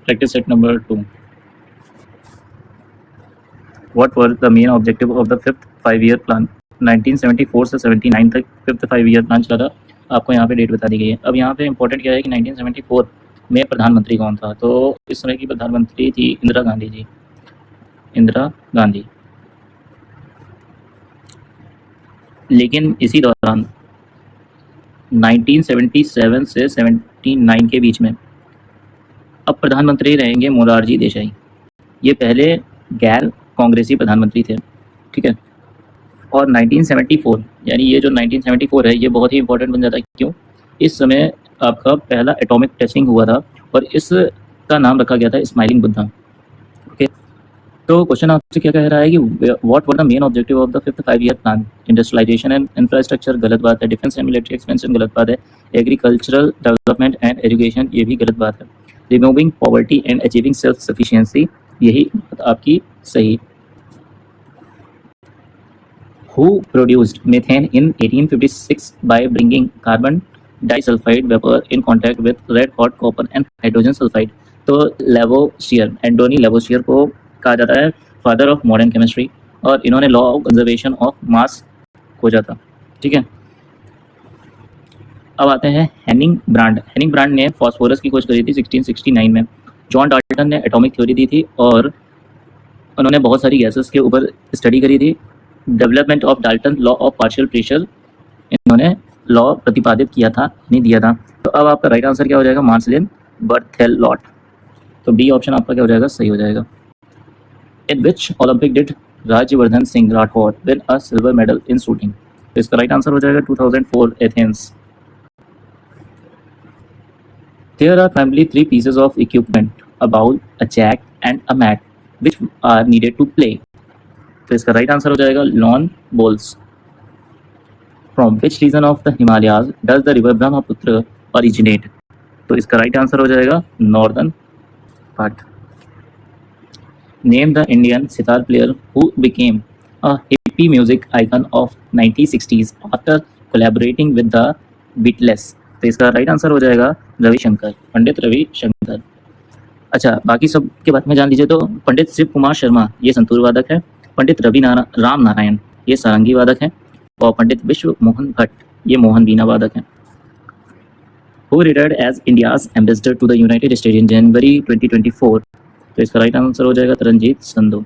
Practice set number 2. What were the main objective of the fifth 5-year plan? 1974 से 79 तक fifth 5-year plan चला था. आपको यहाँ पे डेट बता दी गई है. अब यहाँ पे इंपॉर्टेंट क्या है कि 1974 में प्रधानमंत्री कौन था? तो इस समय की प्रधानमंत्री थी इंदिरा गांधी जी. इंदिरा गांधी. लेकिन इसी दौरान 1977 से 79 के बीच में अब प्रधानमंत्री रहेंगे मोरारजी देसाई. ये पहले गैर कांग्रेसी प्रधानमंत्री थे. ठीक है. और 1974 यानी ये जो 1974 है ये बहुत ही इंपॉर्टेंट बन जाता है. क्यों? इस समय आपका पहला एटॉमिक टेस्टिंग हुआ था और इसका नाम रखा गया था स्माइलिंग बुद्धा. ओके. तो क्वेश्चन आपसे क्या कह रहा है कि what were the main objective of the fifth 5-year plan? Industrialisation and infrastructure, गलत बात है. डिफेंस एंड मिलिट्री एक्सपेंशन, गलत बात है. एग्रीकल्चरल डेवलपमेंट एंड एजुकेशन, ये भी गलत बात है. Removing poverty and achieving self sufficiency, यही आपकी सही. Who produced methane in 1856 by bringing carbon disulfide vapor in contact with red hot copper and hydrogen sulfide? तो लेवोसियर, एंटोनी लेवोसियर को कहा जाता है फादर ऑफ मॉडर्न केमिस्ट्री और इन्होंने law of conservation of mass खोजा था. ठीक है. अब आते हैं हेनिंग ब्रांड. हेनिंग ब्रांड ने फॉस्फोरस की खोज करी थी 1669 में. जॉन डाल्टन ने एटॉमिक थ्योरी दी थी और उन्होंने बहुत सारी गैसेस के ऊपर स्टडी करी थी. Development of Dalton law of partial pressure, इन्होंने लॉ प्रतिपादित किया था, नहीं दिया था. तो अब आपका राइट आंसर क्या हो जाएगा? Marcellin Berthelot. तो बी ऑप्शन आपका क्या हो जाएगा? सही हो जाएगा. In which Olympic did Rajyavardhan Singh Rathore win a silver medal in shooting? तो इसका राइट आंसर हो जाएगा 2004 Athens. There are primarily 3 pieces of equipment: a bowl, a jack, and a mat, which are needed to play. तो इसका right answer हो जाएगा lawn balls. From which region of the Himalayas does the river Brahmaputra originate? तो इसका right answer हो जाएगा northern part. Name the Indian sitar player who became a hippie music icon of 1960s after collaborating with the Beatles. तो इसका right answer हो जाएगा रविशंकर, पंडित रविशंकर. अच्छा, बाकी सब के बारे में जान लीजिए. तो पंडित शिव कुमार शर्मा ये संतूर वादक है. पंडित राम नारायण ये सारंगी वादक हैं. और पंडित विश्व मोहन भट्ट ये मोहन बीना वादक हैं. Who retired as India's ambassador to the United States in January 2024? तो इसका राइट आंसर हो जाएगा Taranjit Sandhu.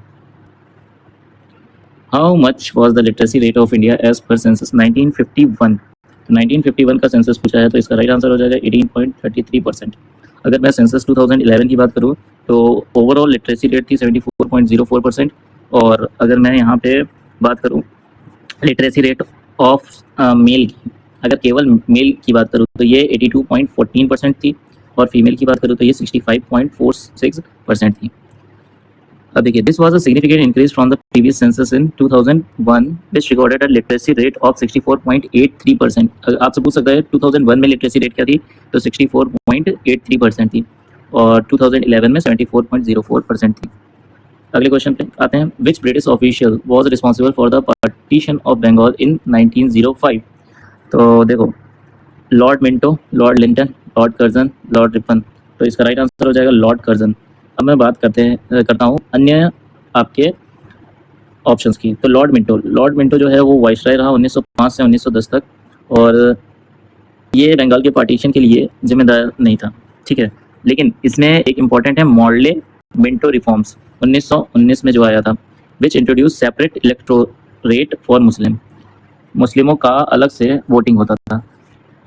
How much was the literacy rate of India as per census 1951? तो 1951 का सेंसस पूछा है तो इसका राइट आंसर हो जाएगा 18.33%. अगर मैं सेंसस 2011 की बात करूँ तो ओवरऑल लिटरेसी रेट थी 74.04%. और अगर मैं यहाँ पे बात करूँ लिटरेसी रेट ऑफ मेल की, अगर केवल मेल की बात करूँ तो ये 82.14% थी और फीमेल की बात करूँ तो ये 65.46% थी. अब देखिए, this was a significant increase from the previous census in 2001 which recorded a literacy rate of 64.83%. आपसे पूछ सकता है 2001 में लिटरेसी रेट क्या थी? तो 64.83% थी और 2011 में 74.04% थी. अगले क्वेश्चन पे आते हैं. Which British official was responsible for the partition of Bengal in 1905? तो देखो, Lord Minto, Lord Lytton, Lord Curzon, Lord Ripon. तो इसका राइट आंसर हो जाएगा लॉर्ड कर्जन. अब मैं बात करता हूँ अन्य आपके ऑप्शंस की. तो लॉर्ड मिंटो जो है वो वाइसराय रहा 1905 से 1910 तक और ये बंगाल के पार्टीशन के लिए जिम्मेदार नहीं था. ठीक है. लेकिन इसमें एक इम्पॉर्टेंट है मॉडले मिंटो रिफॉर्म्स 1919 में जो आया था, विच इंट्रोड्यूस सेपरेट इलेक्टोरेट फॉर मुस्लिमों का अलग से वोटिंग होता था.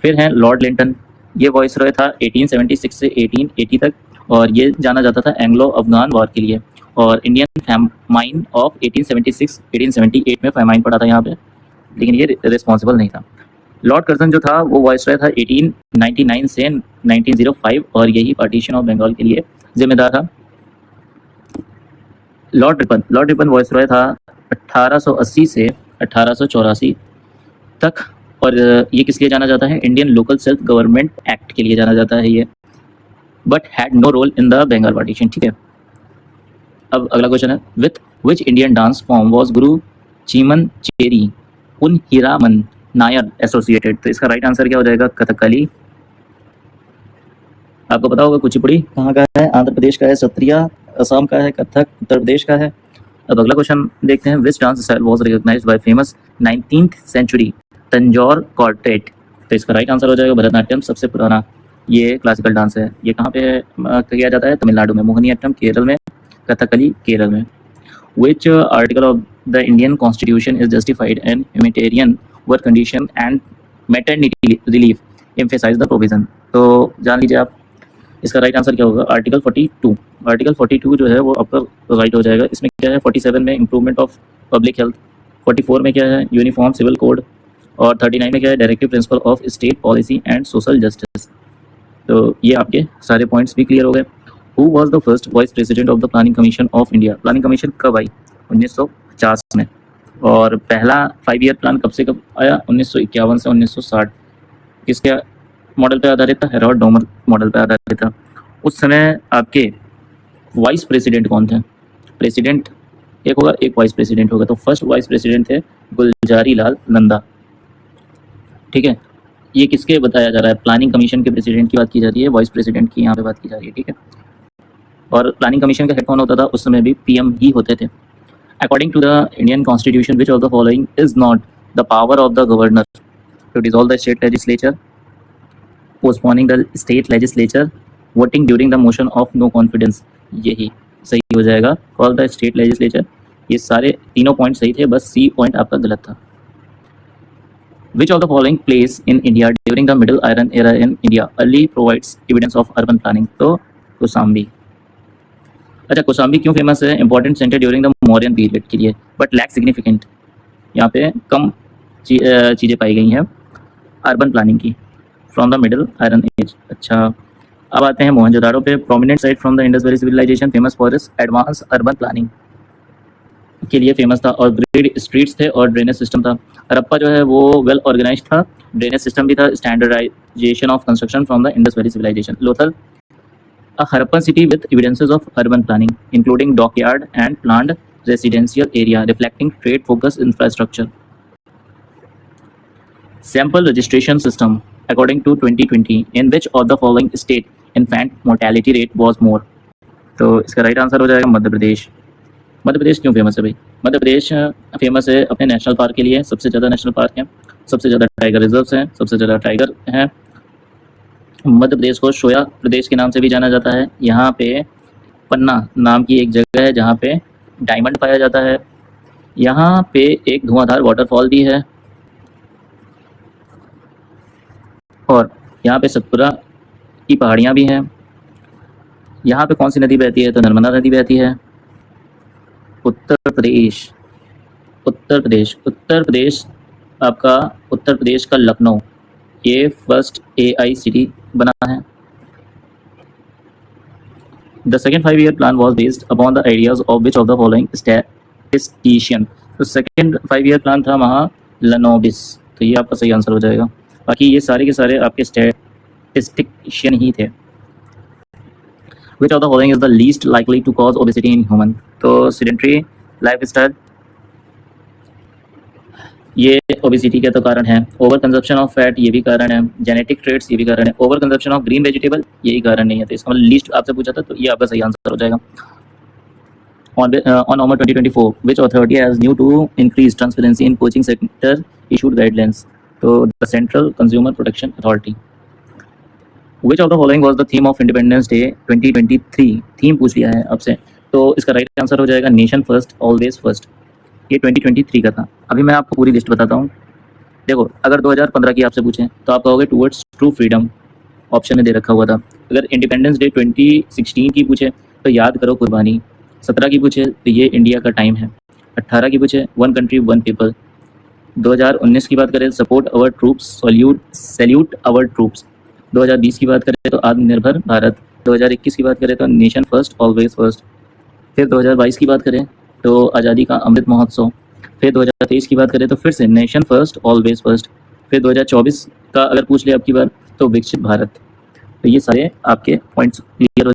फिर है लॉर्ड लिंटन, ये वाइसरॉय था 1876 से 1880 तक और ये जाना जाता था एंग्लो अफगान वॉर के लिए. और इंडियन फैमाइन ऑफ 1878 में फैमाइन पड़ा था यहाँ पे, लेकिन ये रिस्पॉन्सिबल नहीं था. लॉर्ड कर्जन जो था वो वाइसरॉय था 1899 से 1905 और यही पार्टीशन ऑफ बंगाल के लिए जिम्मेदार था. लॉर्ड रिपन वाइसरॉय था 1880 से 1884 तक और ये किस लिए जाना जाता है? Indian local self government act के लिए जाना जाता है ये, but had no role in the Bengal partition. ठीक है. अब अगला क्वेश्चन है. With which Indian dance form was Guru चीमन चेरी उन हीरामन नायर एसोसिएटेड? तो इसका राइट आंसर क्या हो जाएगा? कथकली. आपको पता होगा कुचिपुड़ी कहाँ का है, आंध्र प्रदेश का है, सत्रिया असम का है, कथक उत्तर प्रदेश का है। अब अगला क्वेश्चन देखते हैं, which dance style was recognised by famous 19th century Tanjore quartet. तो इसका राइट आंसर हो जाएगा भरतनाट्यम, सबसे पुराना ये क्लासिकल डांस है। ये कहाँ पे किया जाता है, तमिलनाडु में, मोहिनीअट्टम केरल में, कथकली केरल में। Which article of the Indian Constitution is justified and humanitarian work condition and maternity relief emphasize the provision। तो जान लीजिए आप इसका राइट आंसर क्या होगा, आर्टिकल 42। आर्टिकल 42 जो है वो आपका राइट हो जाएगा। इसमें क्या है, 47 में इम्प्रूवमेंट ऑफ पब्लिक हेल्थ, 44 में क्या है, यूनिफॉर्म सिविल कोड, और 39 में क्या है, directive principle of state policy and social justice. तो ये आपके सारे पॉइंट्स भी क्लियर हो गए। Who was the first vice president of the planning commission of India. Planning commission कब आई, 1950 में। और पहला 5 ईयर प्लान कब से कब आया, 1951 से 1960। किसके मॉडल पर आधारित था, हेरोल्ड डोमर मॉडल पर आधारित था। उस समय आपके वाइस प्रेसिडेंट कौन थे, प्रेसिडेंट एक होगा, एक वाइस प्रेसिडेंट होगा। तो फर्स्ट वाइस प्रेसिडेंट थे गुलजारी लाल नंदा। ठीक है, ये किसके बताया जा रहा है, प्लानिंग कमीशन के प्रेसिडेंट की बात की जा रही है, वाइस प्रेसिडेंट की यहाँ पे बात की जा रही है। ठीक है, और प्लानिंग कमीशन का हेड कौन होता था, उस समय भी पीएम ही होते थे। According to the Indian constitution which of the following is not the power of the governor to dissolve the state legislature, postponing the state legislature, voting during the motion of no confidence. यही सही हो जाएगा, call the state legislature. ये सारे तीनों point सही थे, बस सी पॉइंट आपका गलत था। Which of the following place in India during the Middle Iron Era in India early provides evidence of urban planning? तो कौशाम्बी। अच्छा, कौशाम्बी क्यों फेमस है, important centre during the Mauryan period के लिए, बट लैक सिग्निफिकेंट। यहाँ पे कम चीज़ें पाई गई हैं अर्बन प्लानिंग की from the middle iron age. अच्छा, अब आते हैं मोहनजोदाड़ो पे। Prominent site from the Indus valley civilisation famous for its advance urban planning के लिए फेमस था, और ग्रिड स्ट्रीट्स थे और ड्रेनेज सिस्टम था। हड़प्पा जो है वो वेल ऑर्गेनाइज था, ड्रेनेज सिस्टम भी था, standardisation of construction from the Indus valley civilisation. Lothal, a Harappan city with evidences of urban planning, including dockyard and planned residential area, reflecting trade-focused infrastructure. Sample registration system, according to 2020, in which of the following state infant mortality rate was more? तो इसका right answer हो जाएगा मध्य प्रदेश। मध्य प्रदेश क्यों famous है भाई, Madhya Pradesh famous है अपने national park के लिए, सबसे ज़्यादा नेशनल पार्क हैं, सबसे ज़्यादा टाइगर रिजर्व्स हैं, सबसे ज़्यादा टाइगर हैं। मध्य प्रदेश को सोया प्रदेश के नाम से भी जाना जाता है। यहाँ पे पन्ना नाम की एक जगह है जहाँ पे डायमंड पाया जाता है। यहाँ पे एक धुआंधार वाटरफॉल भी है, और यहाँ पे सतपुरा की पहाड़ियाँ भी हैं। यहाँ पे कौन सी नदी बहती है, तो नर्मदा नदी बहती है। उत्तर प्रदेश, उत्तर प्रदेश, उत्तर प्रदेश आपका, उत्तर प्रदेश का लखनऊ, ये फर्स्ट AI सिटी बना है। The second 5 year plan was based upon the ideas of which of the following statistician? तो सेकेंड 5 year plan था महालनोबिस। तो ये आपका सही आंसर हो जाएगा। बाकी ये सारे के सारे आपके स्टैटिस्टिशियन ही थे। Which of the following is the least likely to cause obesity in human? तो sedentary lifestyle ये ओबेसिटी का तो कारण है। ओवर कंजप्शन ऑफ फैट ये भी कारण है। जेनेटिक ट्रेट्स ये भी कारण है। Over consumption of green vegetable यही कारण नहीं है। तो इसका मतलब लीस्ट आपसे पूछा था, तो ये आपका सही आंसर हो जाएगा। On November 2024, which authority has new to increase transparency in coaching sector issued guidelines? तो the Central Consumer Protection Authority. Which of the following was the theme of Independence Day 2023? Theme पूछ लिया है आपसे, तो इसका right answer हो जाएगा nation first always first. ये 2023 का था। अभी मैं आपको पूरी लिस्ट बताता हूँ। देखो, अगर 2015 की आपसे पूछें तो आप कहोगे टुवर्ड्स ट्रू फ्रीडम, ऑप्शन में दे रखा हुआ था। अगर इंडिपेंडेंस डे 2016 की पूछे तो याद करो कुर्बानी। 17 की पूछे तो ये इंडिया का टाइम है। 18 की पूछे वन कंट्री वन पीपल। 2019 की बात करें सपोर्ट अवर ट्रूप्स, सैल्यूट अवर ट्रूप्स। 2020 की बात करें तो आत्मनिर्भर भारत। 2021 की बात करें तो नेशन फर्स्ट ऑलवेज फर्स्ट। फिर 2022 की बात करें तो आज़ादी का अमृत महोत्सव। फिर 2023 की बात करें तो फिर से नेशन फर्स्ट ऑलवेज फर्स्ट। फिर 2024 का अगर पूछ ले आपकी बार तो विकसित भारत। तो ये सारे आपके पॉइंट्स क्लियर हो